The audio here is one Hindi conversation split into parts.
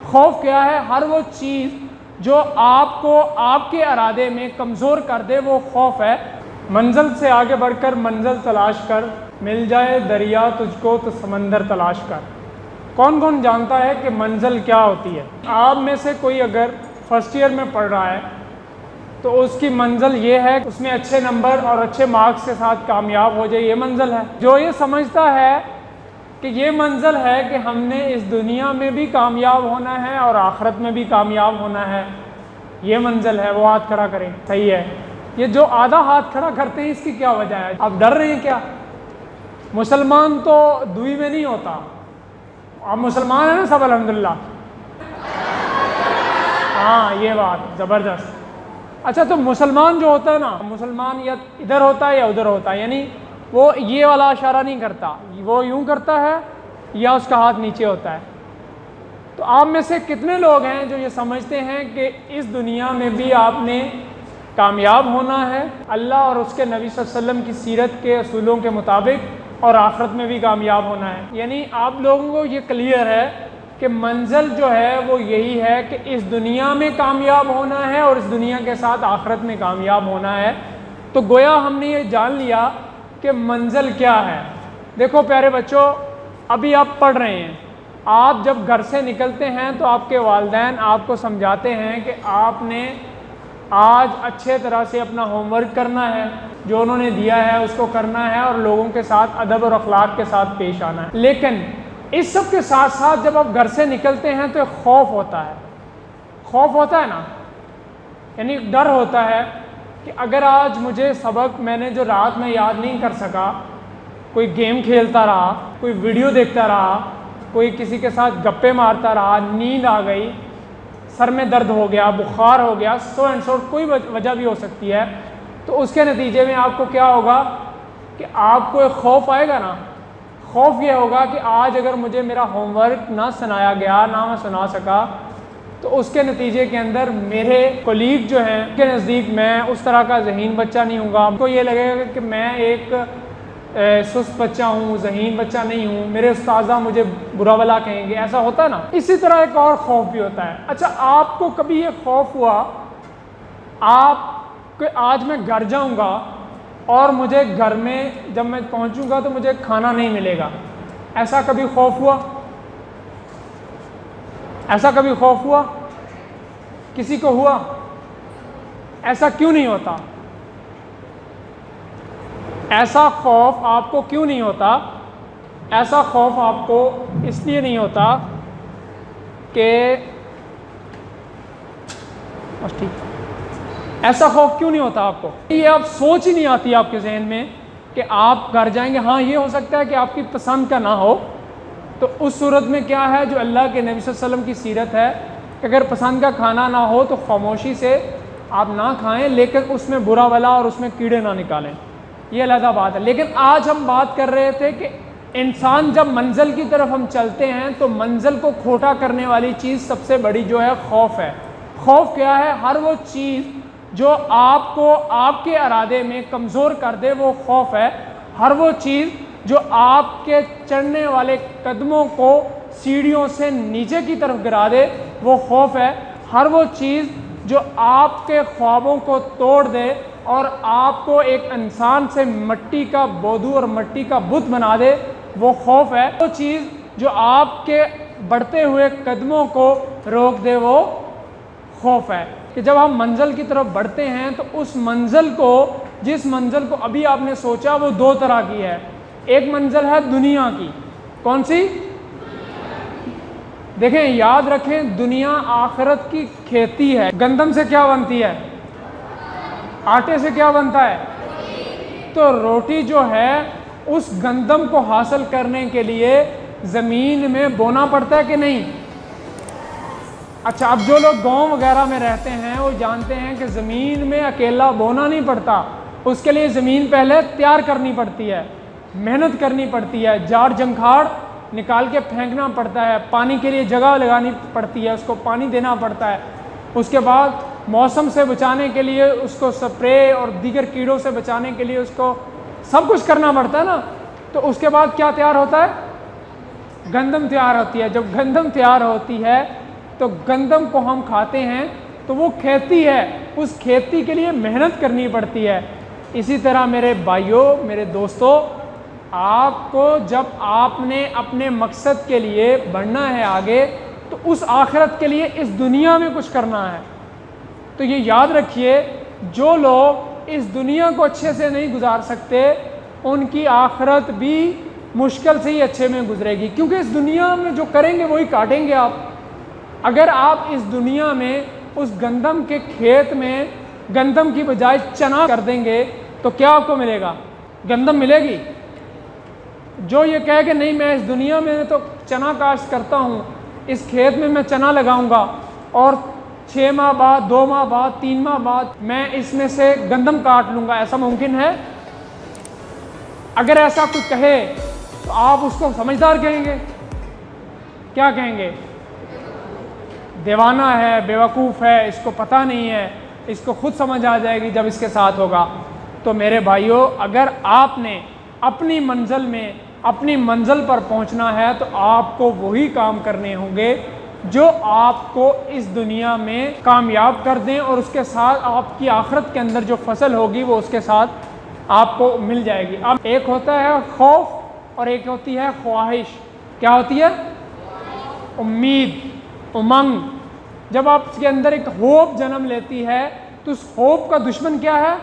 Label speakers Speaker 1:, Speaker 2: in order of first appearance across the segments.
Speaker 1: खौफ क्या है? हर वो चीज़ जो आपको आपके इरादे में कमज़ोर कर दे, वो खौफ है। मंजिल से आगे बढ़कर मंजिल तलाश कर, मिल जाए दरिया तुझको तो समंदर तलाश कर। कौन कौन जानता है कि मंजिल क्या होती है? आप में से कोई अगर फर्स्ट ईयर में पढ़ रहा है तो उसकी मंजिल ये है कि उसमें अच्छे नंबर और अच्छे मार्क्स के साथ कामयाब हो जाए, ये मंजिल है। जो ये समझता है कि ये मंजिल है कि हमने इस दुनिया में भी कामयाब होना है और आखिरत में भी कामयाब होना है, ये मंजिल है, वो हाथ खड़ा करें। सही है। ये जो आधा हाथ खड़ा करते हैं, इसकी क्या वजह है? आप डर रहे हैं क्या? मुसलमान तो दुई में नहीं होता। आप मुसलमान हैं ना सब? अल्हम्दुलिल्लाह। हाँ, ये बात ज़बरदस्त। अच्छा, तो मुसलमान जो होता है ना, मुसलमान या इधर होता है या उधर होता है, यानी वो ये वाला इशारा नहीं करता, वो यूं करता है या उसका हाथ नीचे होता है। तो आप में से कितने लोग हैं जो ये समझते हैं कि इस दुनिया में भी आपने कामयाब होना है अल्लाह और उसके नबी सल्लल्लाहु अलैहि वसल्लम की सीरत के असूलों के मुताबिक, और आखिरत में भी कामयाब होना है? यानी आप लोगों को ये क्लियर है कि मंजिल जो है वो यही है कि इस दुनिया में कामयाब होना है और इस दुनिया के साथ आखिरत में कामयाब होना है। तो गोया हमने ये जान लिया कि मंजिल क्या है। देखो प्यारे बच्चों, अभी आप पढ़ रहे हैं, आप जब घर से निकलते हैं तो आपके वालिदैन आपको समझाते हैं कि आपने आज अच्छे तरह से अपना होमवर्क करना है, जो उन्होंने दिया है उसको करना है और लोगों के साथ अदब और अखलाक के साथ पेश आना है। लेकिन इस सब के साथ साथ जब आप घर से निकलते हैं तो खौफ होता है। खौफ होता है ना, यानी डर होता है कि अगर आज मुझे सबक मैंने जो रात में याद नहीं कर सका, कोई गेम खेलता रहा, कोई वीडियो देखता रहा, कोई किसी के साथ गप्पे मारता रहा, नींद आ गई, सर में दर्द हो गया, बुखार हो गया, सो एंड सो, कोई वजह भी हो सकती है, तो उसके नतीजे में आपको क्या होगा कि आपको एक खौफ आएगा ना। खौफ ये होगा कि आज अगर मुझे मेरा होमवर्क ना सुनाया गया, ना मैं सुना सका, तो उसके नतीजे के अंदर मेरे कोलीग जो हैं उनके नज़दीक मैं उस तरह का ज़हीन बच्चा नहीं हूँगा। उनको ये लगेगा कि मैं एक सुस्त बच्चा हूँ, ज़हीन बच्चा नहीं हूँ, मेरे उस्ताज़ा मुझे बुरा भला कहेंगे, ऐसा होता है ना। इसी तरह एक और खौफ भी होता है। अच्छा, आपको कभी ये खौफ हुआ आप कि आज मैं घर जाऊँगा और मुझे घर में जब मैं पहुँचूँगा तो मुझे खाना नहीं मिलेगा? ऐसा कभी खौफ हुआ? ऐसा कभी खौफ हुआ? किसी को हुआ? ऐसा क्यों नहीं होता? ऐसा खौफ आपको क्यों नहीं होता? ऐसा खौफ आपको इसलिए नहीं होता कि बस ठीक, ऐसा खौफ क्यों नहीं होता आपको? ये आप सोच ही नहीं आती आपके जहन में कि आप घर जाएंगे। हाँ, ये हो सकता है कि आपकी पसंद का ना हो, तो उस सूरत में क्या है, जो अल्लाह के नबी सल्लल्लाहु अलैहि वसल्लम की सीरत है कि अगर पसंद का खाना ना हो तो खामोशी से आप ना खाएं, लेकिन उसमें बुरा भला और उसमें कीड़े ना निकालें, ये अलग बात है। लेकिन आज हम बात कर रहे थे कि इंसान जब मंजिल की तरफ हम चलते हैं तो मंजिल को खोटा करने वाली चीज़ सबसे बड़ी जो है खौफ है। खौफ क्या है? हर वो चीज़ जो आपको आपके इरादे में कमज़ोर कर दे, वो खौफ है। हर वो चीज़ जो आपके चढ़ने वाले कदमों को सीढ़ियों से नीचे की तरफ गिरा दे, वो खौफ है। हर वो चीज़ जो आपके ख्वाबों को तोड़ दे और आपको एक इंसान से मिट्टी का बोधू और मिट्टी का बुत बना दे, वो खौफ है। वो चीज़ जो आपके बढ़ते हुए कदमों को रोक दे, वो खौफ है। कि जब हम मंजिल की तरफ बढ़ते हैं तो उस मंजिल को, जिस मंजिल को अभी आपने सोचा, वो दो तरह की है। एक मंजिल है दुनिया की। कौन सी? देखें, याद रखें, दुनिया आखिरत की खेती है। गंदम से क्या बनती है? आटे से क्या बनता है? तो रोटी जो है उस गंदम को हासिल करने के लिए ज़मीन में बोना पड़ता है कि नहीं? अच्छा, अब जो लोग गांव वगैरह में रहते हैं वो जानते हैं कि ज़मीन में अकेला बोना नहीं पड़ता, उसके लिए ज़मीन पहले तैयार करनी पड़ती है, मेहनत करनी पड़ती है, जाड़ जंखाड़ निकाल के फेंकना पड़ता है, पानी के लिए जगह लगानी पड़ती है, उसको पानी देना पड़ता है, उसके बाद मौसम से बचाने के लिए उसको स्प्रे और दीगर कीड़ों से बचाने के लिए उसको सब कुछ करना पड़ता है ना। तो उसके बाद क्या तैयार होता है? गंदम तैयार होती है। जब गंदम तैयार होती है तो गंदम को हम खाते हैं तो वो खेती है, उस खेती के लिए मेहनत करनी पड़ती है। इसी तरह मेरे भाइयों, मेरे दोस्तों, आपको जब आपने अपने मकसद के लिए बढ़ना है आगे, तो उस आखिरत के लिए इस दुनिया में कुछ करना है। तो ये याद रखिए, जो लोग इस दुनिया को अच्छे से नहीं गुजार सकते, उनकी आखिरत भी मुश्किल से ही अच्छे में गुजरेगी, क्योंकि इस दुनिया में जो करेंगे वही काटेंगे आप। अगर आप इस दुनिया में उस गंदम के खेत में गंदम की बजाय चना कर देंगे तो क्या आपको मिलेगा? गंदम मिलेगी। जो ये कहे कि नहीं मैं इस दुनिया में तो चना काश्त करता हूँ, इस खेत में मैं चना लगाऊंगा और 6 माह बाद, 2 माह बाद, 3 माह बाद मैं इसमें से गंदम काट लूँगा, ऐसा मुमकिन है? अगर ऐसा कोई कहे तो आप उसको समझदार कहेंगे? क्या कहेंगे? दीवाना है, बेवकूफ़ है, इसको पता नहीं है, इसको खुद समझ आ जाएगी जब इसके साथ होगा। तो मेरे भाइयों, अगर आपने अपनी मंजिल में, अपनी मंजिल पर पहुंचना है तो आपको वही काम करने होंगे जो आपको इस दुनिया में कामयाब कर दें, और उसके साथ आपकी आखिरत के अंदर जो फसल होगी वो उसके साथ आपको मिल जाएगी। अब एक होता है खौफ और एक होती है ख्वाहिश। क्या होती है? उम्मीद, उमंग। जब आपके अंदर एक होप जन्म लेती है तो उस होप का दुश्मन क्या है?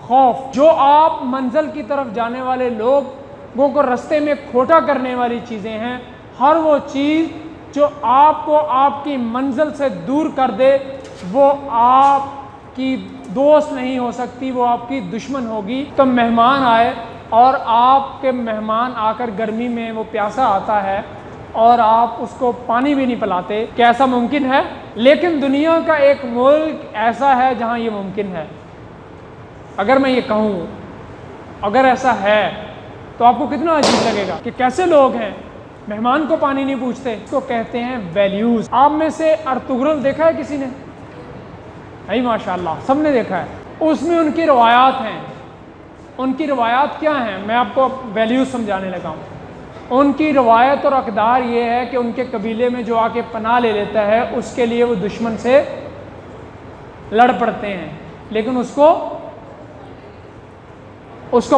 Speaker 1: खौफ। जो आप मंजिल की तरफ जाने वाले लोगों को रास्ते में खोटा करने वाली चीज़ें हैं, हर वो चीज़ जो आपको आपकी मंजिल से दूर कर दे, वो आपकी दोस्त नहीं हो सकती, वो आपकी दुश्मन होगी। तो मेहमान आए और आपके मेहमान आकर गर्मी में वो प्यासा आता है और आप उसको पानी भी नहीं पिलाते, क्या ऐसा मुमकिन है? लेकिन दुनिया का एक मुल्क ऐसा है जहाँ ये मुमकिन है। अगर मैं ये कहूँ, अगर ऐसा है तो आपको कितना अजीब लगेगा कि कैसे लोग हैं, मेहमान को पानी नहीं पूछते। इसको कहते हैं वैल्यूज़। आप में से अर्तुगरुल देखा है किसी ने? नहीं, माशाल्लाह सबने देखा है। उसमें उनकी रवायात हैं। उनकी रवायात क्या हैं? मैं आपको वैल्यूज़ समझाने लगा हूँ। उनकी रवायत और अक़दार ये है कि उनके कबीले में जो आके पनाह ले लेता है उसके लिए वो दुश्मन से लड़ पड़ते हैं, लेकिन उसको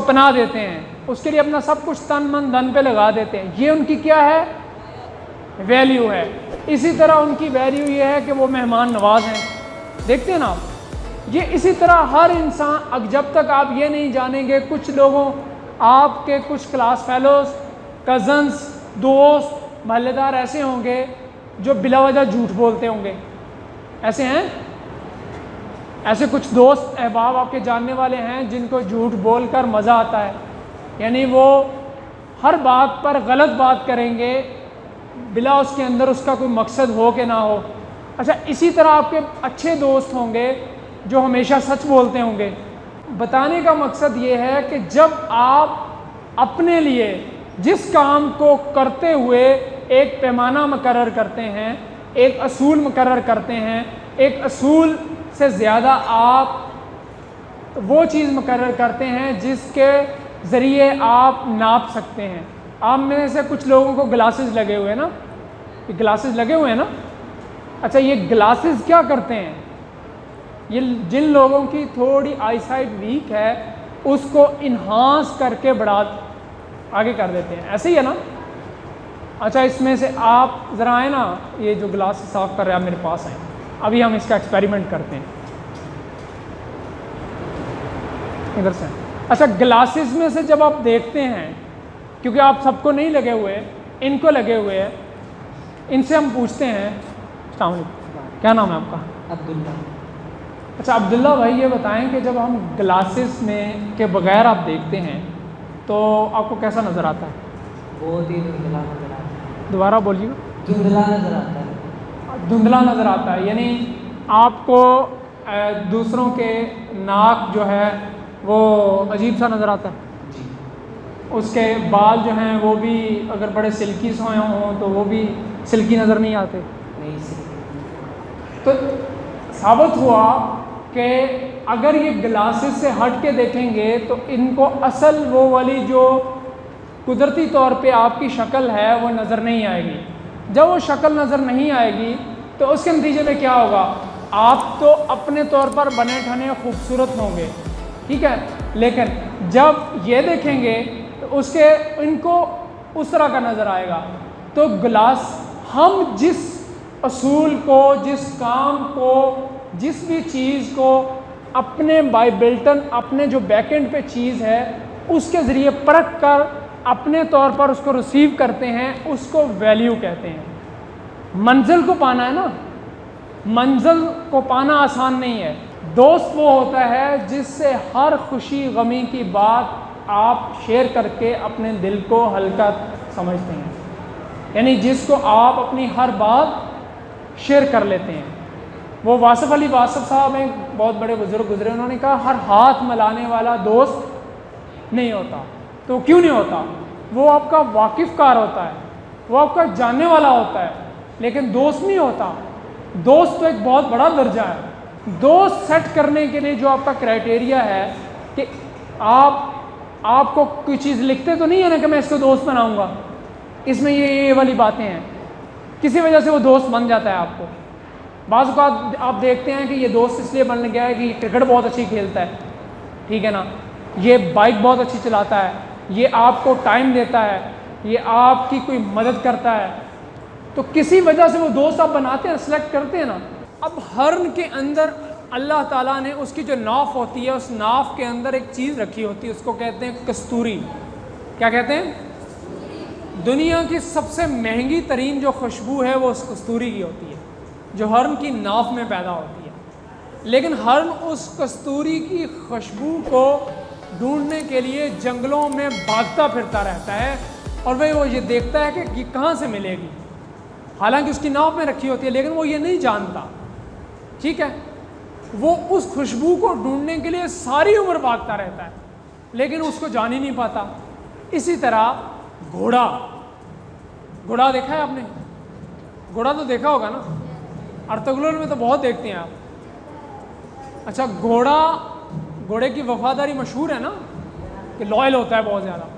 Speaker 1: पनाह देते हैं, उसके लिए अपना सब कुछ तन मन धन पे लगा देते हैं। ये उनकी क्या है? वैल्यू है। इसी तरह उनकी वैल्यू ये है कि वो मेहमान नवाज हैं। देखते हैं ना आप, ये इसी तरह हर इंसान, जब तक आप ये नहीं जानेंगे, कुछ लोगों, आपके कुछ क्लास फेलोज, कज़न्स, दोस्त, महल्लेदार ऐसे होंगे जो बिलावजह झूठ बोलते होंगे। ऐसे हैं? ऐसे कुछ दोस्त अहबाब आपके जानने वाले हैं जिनको झूठ बोलकर मज़ा आता है, यानी वो हर बात पर गलत बात करेंगे बिला उसके अंदर उसका कोई मकसद हो कि ना हो। अच्छा, इसी तरह आपके अच्छे दोस्त होंगे जो हमेशा सच बोलते होंगे। बताने का मकसद ये है कि जब आप अपने लिए जिस काम को करते हुए एक पैमाना मुकर्रर करते हैं, एक असूल मुकर्रर करते हैं, एक असूल से ज़्यादा आप वो चीज़ मुकर्रर करते हैं जिसके ज़रिए आप नाप सकते हैं। आप में से कुछ लोगों को ग्लासेस लगे हुए हैं ना, ये ग्लासेस लगे हुए हैं ना। अच्छा, ये ग्लासेस क्या करते हैं? ये जिन लोगों की थोड़ी आईसाइट वीक है उसको इन्हांस करके आगे कर देते हैं, ऐसे ही है ना। अच्छा, इसमें से आप ज़रा आए ना, ये जो ग्लास साफ़ कर रहे हैं आप मेरे पास आए, अभी हम इसका एक्सपेरिमेंट करते हैं। इधर से। अच्छा, ग्लासेस में से जब आप देखते हैं, क्योंकि आप सबको नहीं लगे हुए, इनको लगे हुए हैं, इनसे हम पूछते हैं, अस्सलाम वालेकुम, क्या नाम है आपका?
Speaker 2: अब्दुल्ला।
Speaker 1: अच्छा अब्दुल्ला भाई, ये बताएं कि जब हम ग्लासेस में के बगैर आप देखते हैं तो आपको कैसा नज़र आता है?
Speaker 2: बहुत ही धुंधला नज़र आता है।
Speaker 1: दोबारा बोलिए।
Speaker 2: धुंधला नज़र आता है।
Speaker 1: धुंधला नज़र आता है, यानी आपको दूसरों के नाक जो है वो अजीब सा नज़र आता है
Speaker 2: जी।
Speaker 1: उसके बाल जो हैं वो भी अगर बड़े सिल्की सोए हों तो वो भी सिल्की नज़र नहीं आते।
Speaker 2: नहीं सिल्की।
Speaker 1: तो साबित हुआ कि अगर ये ग्लासेस से हट के देखेंगे तो इनको असल वो वाली जो कुदरती तौर पे आपकी शक्ल है वो नज़र नहीं आएगी। जब वो शक्ल नज़र नहीं आएगी तो उसके नतीजे में क्या होगा, आप तो अपने तौर पर बने ठने खूबसूरत होंगे, ठीक है, लेकिन जब ये देखेंगे तो उसके इनको उस तरह का नज़र आएगा। तो गिलास, हम जिस असूल को, जिस काम को, जिस भी चीज़ को अपने बाइबिल्टन, अपने जो बैकेंड पे चीज़ है उसके ज़रिए परख कर अपने तौर पर उसको रिसीव करते हैं, उसको वैल्यू कहते हैं। मंजिल को पाना है ना, मंजिल को पाना आसान नहीं है। दोस्त वो होता है जिससे हर खुशी गमी की बात आप शेयर करके अपने दिल को हल्का समझते हैं, यानी जिसको आप अपनी हर बात शेयर कर लेते हैं। वो वासिफ अली वासिफ साहब एक बहुत बड़े बुजुर्ग गुजरे, उन्होंने कहा हर हाथ मिलाने वाला दोस्त नहीं होता। तो क्यों नहीं होता? वो आपका वाकिफ़कार होता है, वो आपका जानने वाला होता है, लेकिन दोस्त नहीं होता। दोस्त तो एक बहुत बड़ा दर्जा है। दोस्त सेट करने के लिए जो आपका क्राइटेरिया है कि आपको कोई चीज़ लिखते तो नहीं है ना कि मैं इसको दोस्त बनाऊंगा, इसमें ये वाली बातें हैं, किसी वजह से वो दोस्त बन जाता है आपको। बाज़ औक़ात आप देखते हैं कि ये दोस्त इसलिए बन गया है कि क्रिकेट बहुत अच्छी खेलता है, ठीक है ना, ये बाइक बहुत अच्छी चलाता है, ये आपको टाइम देता है, ये आपकी कोई मदद करता है, तो किसी वजह से वो दोस्त आप बनाते हैं, सेलेक्ट करते हैं ना। अब हर्न के अंदर अल्लाह ताला ने उसकी जो नाफ होती है, उस नाफ के अंदर एक चीज़ रखी होती है, उसको कहते हैं कस्तूरी। क्या कहते हैं? दुनिया की सबसे महंगी तरीन जो खुशबू है वो उस कस्तूरी की होती है, जो हर्न की नाफ में पैदा होती है। लेकिन हर्न उस कस्तूरी की खुशबू को ढूंढने के लिए जंगलों में भागता फिरता रहता है, और वह वो ये देखता है कि ये कहाँ से मिलेगी। हालांकि उसकी नाव में रखी होती है, लेकिन वो ये नहीं जानता, ठीक है। वो उस खुशबू को ढूंढने के लिए सारी उम्र भागता रहता है, लेकिन उसको जान ही नहीं पाता। इसी तरह घोड़ा देखा है आपने? घोड़ा तो देखा होगा ना, अर्तुगरुल में तो बहुत देखते हैं आप। अच्छा, घोड़े की वफादारी मशहूर है ना कि लॉयल होता है बहुत ज़्यादा।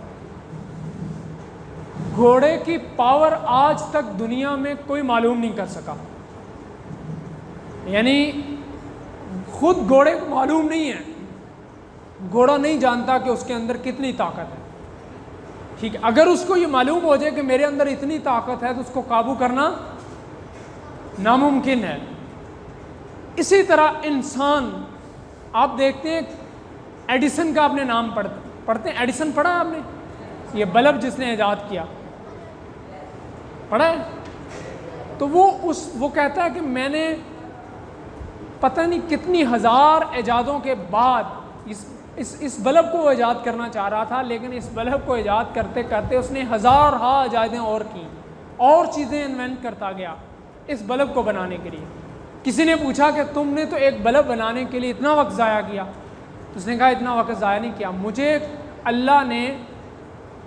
Speaker 1: घोड़े की पावर आज तक दुनिया में कोई मालूम नहीं कर सका, यानी खुद घोड़े को मालूम नहीं है, घोड़ा नहीं जानता कि उसके अंदर कितनी ताकत है, ठीक है। अगर उसको ये मालूम हो जाए कि मेरे अंदर इतनी ताकत है तो उसको काबू करना नामुमकिन है। इसी तरह इंसान, आप देखते हैं एडिसन का आपने नाम पढ़ते हैं, एडिसन पढ़ा है आपने? ये बल्ब जिसने ईजाद किया, पढ़ा है? तो वो कहता है कि मैंने पता नहीं कितनी हज़ार ईजादों के बाद इस बल्ब को ईजाद करना चाह रहा था, लेकिन इस बल्ब को ईजाद करते करते उसने हज़ार इजादें और की, और चीज़ें इन्वेंट करता गया इस बल्ब को बनाने के लिए। किसी ने पूछा कि तुमने तो एक बल्ब बनाने के लिए इतना वक्त ज़ाया किया, तो उसने कहा इतना वक्त ज़ाया नहीं किया, मुझे अल्लाह ने,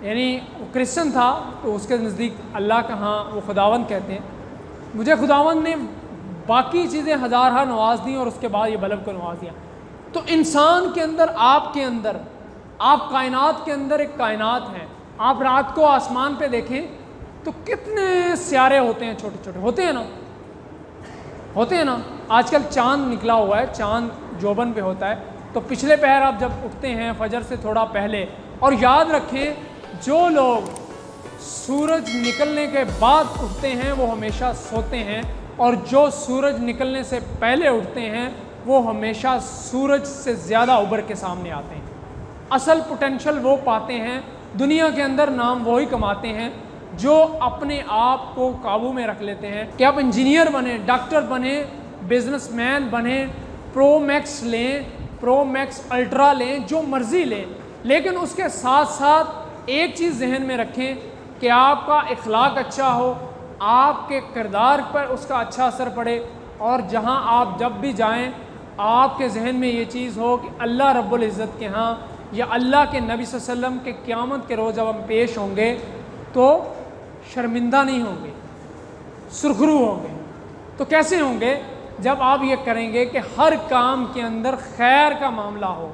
Speaker 1: यानी वो क्रिश्चन था तो उसके नज़दीक अल्लाह का, हाँ वो खुदावंद कहते हैं, मुझे खुदावंद ने बाकी चीज़ें हज़ार नवाज दी और उसके बाद ये बल्ब को नवाज दिया। तो इंसान के अंदर, आपके अंदर, आप कायनात के अंदर एक कायनात है। आप रात को आसमान पे देखें तो कितने सियारे होते हैं, छोटे छोटे होते हैं ना। आजकल चांद निकला हुआ है, चांद जोबन पे होता है, तो पिछले पहर आप जब उठते हैं फजर से थोड़ा पहले, और याद रखें जो लोग सूरज निकलने के बाद उठते हैं वो हमेशा सोते हैं, और जो सूरज निकलने से पहले उठते हैं वो हमेशा सूरज से ज़्यादा उभर के सामने आते हैं। असल पोटेंशियल वो पाते हैं दुनिया के अंदर, नाम वही कमाते हैं जो अपने आप को काबू में रख लेते हैं कि आप इंजीनियर बने, डॉक्टर बने, बिजनेसमैन बने, प्रो मैक्स लें, प्रो मैक्स अल्ट्रा लें, जो मर्ज़ी लें, लेकिन उसके साथ साथ एक चीज़ जहन में रखें कि आपका इखलाक अच्छा हो, आपके किरदार पर उसका अच्छा असर पड़े, और जहां आप जब भी जाएं आपके जहन में ये चीज़ हो कि अल्लाह रब्बुल इज़्ज़त के यहाँ या अल्लाह के नबी सल्लल्लाहु अलैहि वसल्लम के क़यामत के रोज़ जब हम पेश होंगे तो शर्मिंदा नहीं होंगे, सुरखरू होंगे। तो कैसे होंगे? जब आप ये करेंगे कि हर काम के अंदर खैर का मामला हो,